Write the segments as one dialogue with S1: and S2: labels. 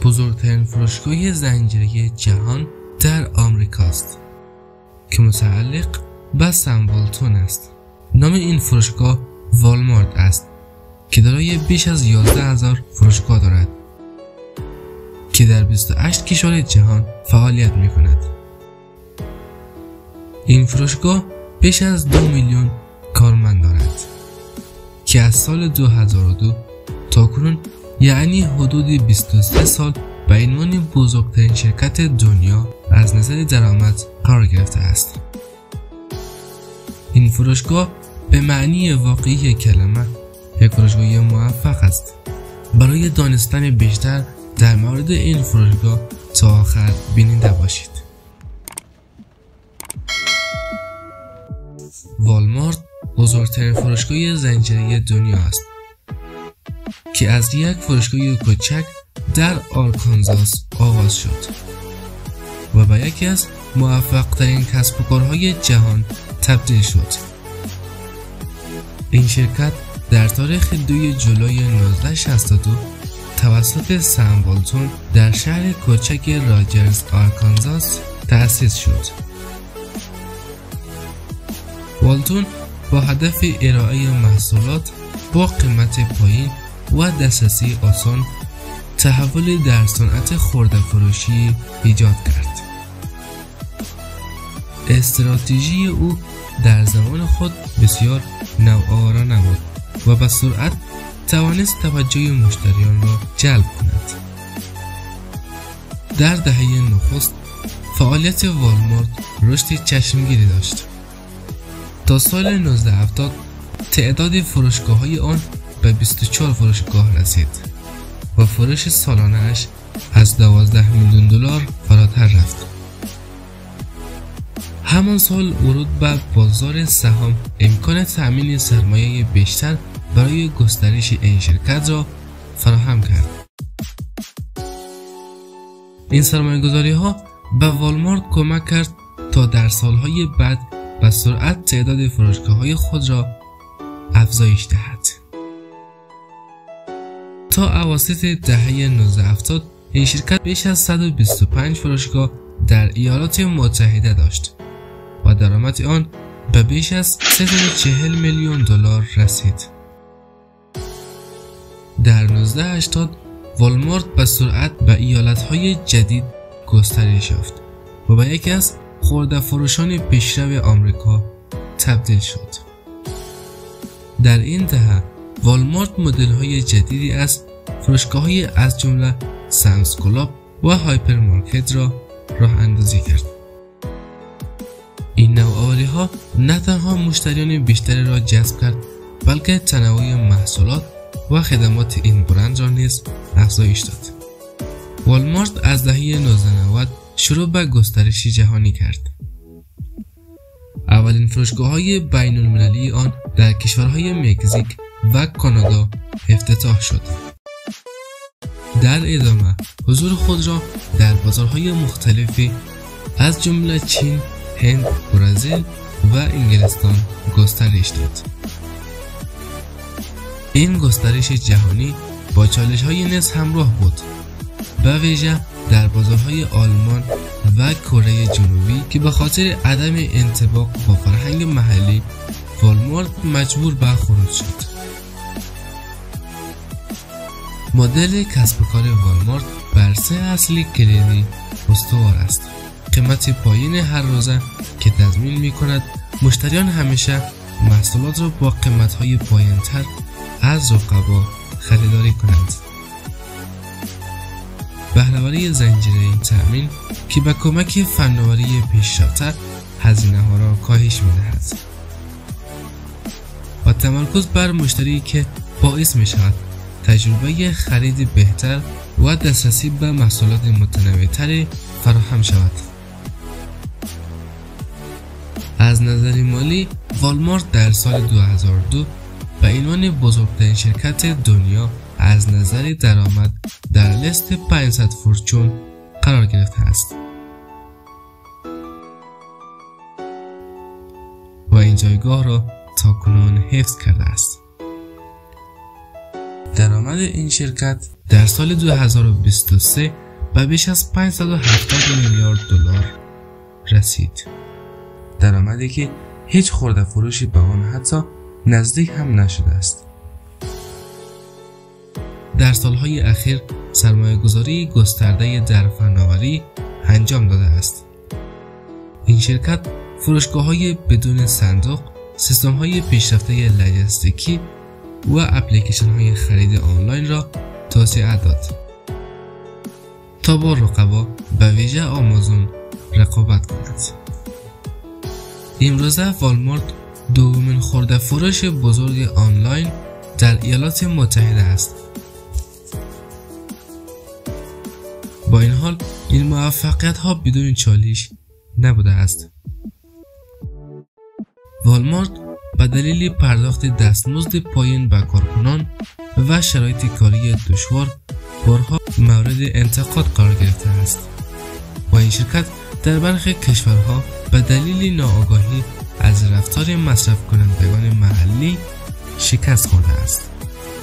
S1: بزرگترین فروشگاه زنجیره جهان در آمریکاست که متعلق به سم والتون است. نام این فروشگاه والمارت است که دارای بیش از 11,000 فروشگاه دارد که در 28 کشور جهان فعالیت می کند. این فروشگاه بیش از 2 میلیون کارمند دارد که از سال 2002 تا کنون یعنی حدود 23 سال به عنوان بزرگترین شرکت دنیا از نظر درآمد قرار گرفته است. این فروشگاه به معنی واقعی کلمه یک فروشگاه موفق است. برای دانستن بیشتر در مورد این فروشگاه تا آخر بیننده باشید. والمارت بزرگترین فروشگاه زنجیره دنیا است که از یک فروشگاه کوچک در آرکانزاس آغاز شد و به یکی از موفق ترین کسب و کارهای جهان تبدیل شد. این شرکت در تاریخ 2 جولای 1962 توسط سم والتون در شهر کوچک راجرز آرکانزاس تأسیس شد. والتون با هدف ارائه محصولات با قیمت پایین و دسترسی آسان تحول در صنعت خرده فروشی ایجاد کرد. استراتژی او در زمان خود بسیار نوآورانه بود و به سرعت توانست توجه مشتریان را جلب کند. در دهه نخست فعالیت والمارت رشد چشمگیری داشت. تا سال 1970 تعداد فروشگاه‌های آن به 24 فروشگاه رسید و فروش سالانه اش از 12 میلیون دلار فراتر رفت. همان سال ورود به بازار سهام امکان تأمین سرمایه بیشتر برای گسترش این شرکت را فراهم کرد. این سرمایه‌گذاری ها به والمارت کمک کرد تا در سالهای بعد به سرعت تعداد فروشگاه‌های خود را افزایش دهد. تا اواسط دهه 1970 این شرکت بیش از 125 فروشگاه در ایالات متحده داشت و درآمد آن به بیش از 340 میلیون دلار رسید. در 1980 والمارت به سرعت به ایالت‌های جدید گسترش یافت و به یکی از خرده فروشان پیشرو آمریکا تبدیل شد. در این دهه والمارت مدل‌های جدیدی از فروشگاه‌های از جمله سامز کلاب و هایپرمارکت را راه اندازی کرد. این نوآوری‌ها نه تنها مشتریان بیشتری را جذب کرد بلکه تنوع محصولات و خدمات این برند را نیز افزایش داد. والمارت از دهه 1990 شروع به گسترش جهانی کرد. اولین فروشگاه‌های بین‌المللی آن در کشورهای مکزیک و کانادا افتتاح شد. در ادامه حضور خود را در بازارهای مختلفی از جمله چین، هند، برزیل و انگلستان گسترش داد. این گسترش جهانی با چالش‌های نیز همراه بود، به ویژه در بازارهای آلمان و کره جنوبی که به خاطر عدم انطباق با فرهنگ محلی والمارت مجبور به خروج شد. مدل کسب و کار والمارت بر 3 اصل کلیدی استوار است: قیمت پایین هر روزه که تضمین می کند مشتریان همیشه محصولات را با قیمت‌های پایین‌تر از رقبا خریداری کنند. بهره‌وری زنجیره‌ای تأمین که به کمک فناوری پیشرفته هزینه‌ها را کاهش می‌دهد و تمرکز بر مشتری که باعث می‌شود تجربه خرید بهتر و دسترسی به محصولات متنوع‌تری فراهم شود. از نظر مالی والمارت در سال 2002 به عنوان بزرگترین شرکت دنیا از نظر درآمد در لیست 500 فورچون قرار گرفته است و این جایگاه را تاکنون حفظ کرده است. درآمد این شرکت در سال 2023 به بیش از 570 میلیارد دلار رسید. درآمدی که هیچ خرده فروشی به آن حتی نزدیک هم نشده است. در سالهای اخیر سرمایه گذاری گسترده در فناوری انجام داده است. این شرکت فروشگاه‌های بدون صندوق، سیستم‌های پیشرفته لوجستیکی و اپلیکیشن‌های خرید آنلاین را توسعه داد تا با رقبا به ویژه آمازون رقابت کند. امروزه والمارت دومین خرده فروش بزرگ آنلاین در ایالات متحده است. با این حال این موفقیت ها بدون چالش نبوده است. والمارت به دلیل پرداخت دستمزد پایین به کارکنان و شرایط کاری دشوار بارها مورد انتقاد قرار گرفته است و این شرکت در برخی کشورها به دلیل ناآگاهی از رفتار مصرف کنندگان محلی شکست خورده است.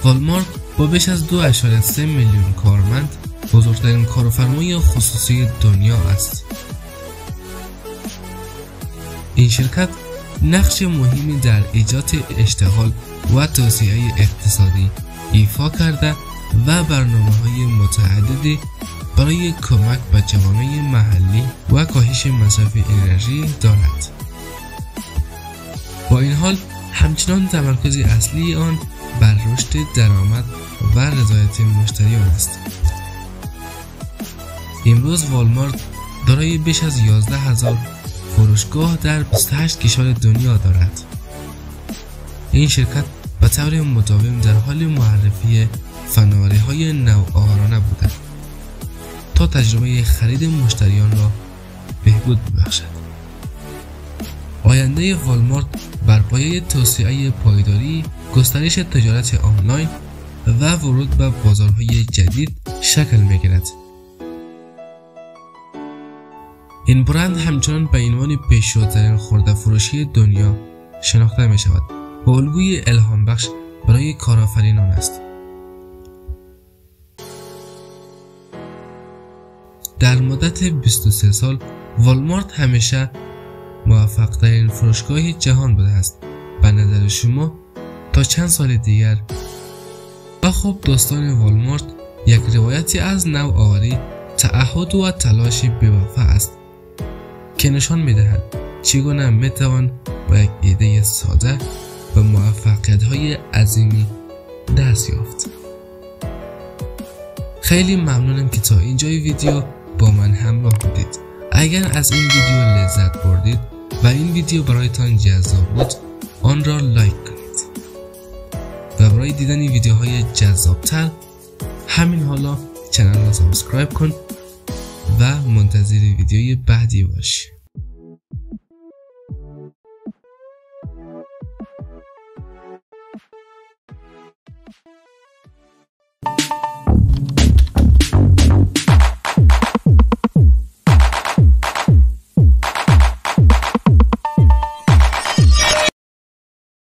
S1: والمارت با بیش از 2.3 میلیون کارمند بزرگترین کارفرمای خصوصی دنیا است. این شرکت نقش مهمی در ایجاد اشتغال و توسعه اقتصادی ایفا کرده و برنامه‌های متعددی برای کمک به جوامع محلی و کاهش مصرف انرژی دارد. با این حال همچنان تمرکز اصلی آن بر رشد درآمد و رضایت مشتریان است. امروز والمارت دارای بیش از 11,000 فروشگاه در 28 کشور دنیا دارد. این شرکت به طور مداوم در حال معرفی فناوری‌های نوآورانه بوده تا تجربه خرید مشتریان را بهبود ببخشد. آینده والمارت بر پایه توسعه پایداری، گسترش تجارت آنلاین و ورود به بازارهای جدید شکل می‌گیرد. این برند همچنان به عنوان پیشروترین خرده فروشی دنیا شناخته می شود و الگوی الهام بخش برای کارآفرینان است. در مدت 23 سال والمارت همیشه موفق ترین فروشگاه جهان بوده است. به نظر شما تا چند سال دیگر؟ و خب دوستان، والمارت یک روایتی از نوآوری، تعهد و تلاش بی‌وفا است که نشان می‌دهد چگونه می‌توان با یک ایده ساده و موفقیت‌های عظیمی دست یافت. خیلی ممنونم که تا اینجای ویدیو با من همراه بودید. اگر از این ویدیو لذت بردید و این ویدیو برایتان جذاب بود، آن را لایک کنید و برای دیدن ویدیوهای جذابتر همین حالا کانال را سابسکرایب کن و منتظر ویدیوی بعدی باش.